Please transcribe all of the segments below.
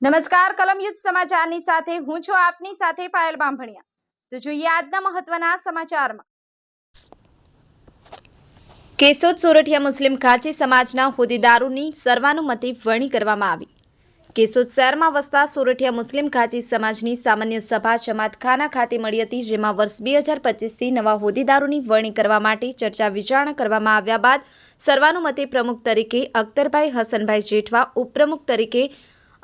નમસ્કાર કલમ યુદ્ધ સમાચારની સાથે હું છું આપની સાથે પાયલ બાંભણિયા। તો જોઈએ આજના મહત્વના સમાચારમાં। કેશોદ સોરઠિયા મુસ્લિમ ખાચી સમાજના હોદ્દેદારોની સર્વાનુમતે વરણી કરવામાં આવી। કેશોદ શહેરમાં વસતા સોરઠિયા મુસ્લિમ ખાચી સમાજની સામાન્ય સભા જમાતખાના ખાતે મળી હતી, જેમાં વર્ષ 2025થી નવા હોદ્દેદારોની વરણી કરવા માટે ચર્ચા વિચારણા કરવામાં આવ્યા બાદ સર્વાનુમતે પ્રમુખ તરીકે અખ્તરભાઈ હસનભાઈ જેઠવા, ઉપપ્રમુખ તરીકે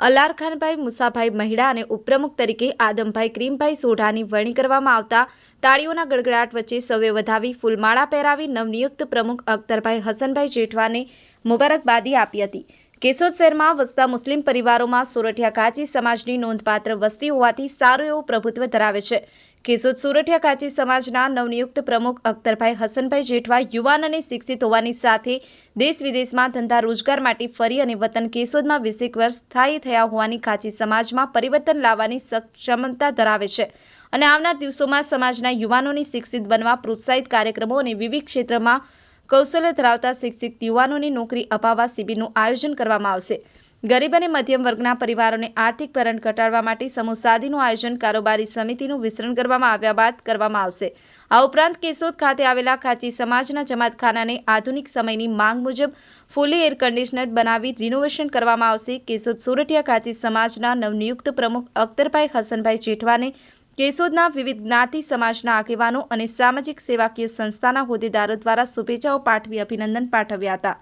અલારખાનભાઈ મુસાભાઈ મહિડા અને ઉપપ્રમુખ તરીકે આદમભાઈ ક્રીમભાઈ સોઢાની વરણી કરવામાં આવતા તાળીઓના ગડગડાટ વચ્ચે સૌએ વધાવી ફૂલમાળા પહેરાવી નવનિયુક્ત પ્રમુખ અખ્તરભાઈ હસનભાઈ જેઠવાને મુબારકબાદી આપી હતી। કેશોદ શહેરમાં વસતા મુસ્લિમ પરિવારોમાં સોરઠિયા ખાચી સમાજની નોંધપાત્ર વસ્તી હોવાથી સારું એવું પ્રભુત્વ ધરાવે છે। કેશોદ સોરઠિયા ખાચી સમાજના નવનિયુક્ત પ્રમુખ અખ્તરભાઈ હસનભાઈ જેઠવા યુવાન અને શિક્ષિત હોવાની સાથે દેશ વિદેશમાં ધંધા રોજગાર માટે ફરી અને વતન કેશોદમાં 20 વર્ષ સ્થાયી થયા હોવાની ખાચી સમાજમાં પરિવર્તન લાવવાની ક્ષમતા ધરાવે છે અને આવનાર દિવસોમાં સમાજના યુવાનોને શિક્ષિત બનવા પ્રોત્સાહિત કાર્યક્રમો અને વિવિધ ક્ષેત્રમાં કૌશલ્ય ધરાવતા શિક્ષિત યુવાનોને નોકરી અપાવવા શિબિરનું આયોજન કરવામાં આવશે। ગરીબ અને મધ્યમ વર્ગના પરિવારોને આર્થિક ભરણ ઘટાડવા માટે સમૂહ સાદીનું આયોજન કારોબારી સમિતિનું વિસ્તરણ કરવામાં આવ્યા બાદ કરવામાં આવશે। આ ઉપરાંત કેશોદ ખાતે આવેલા ખાચી સમાજના જમાતખાનાને આધુનિક સમયની માંગ મુજબ ફૂલી એર કન્ડિશનર બનાવી રિનોવેશન કરવામાં આવશે। કેશોદ સોરઠિયા ખાચી સમાજના નવનિયુક્ત પ્રમુખ અખ્તરભાઈ હસનભાઈ જેઠવાને કેશોદના વિવિધ જ્ઞાતિ સમાજના આગેવાનો અને સામાજિક સેવાકીય સંસ્થાના હોદ્દેદારો દ્વારા શુભેચ્છાઓ પાઠવી અભિનંદન પાઠવ્યા હતા।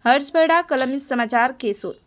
હર્ષ બરડા, કલમ સમાચાર, કેશોદ।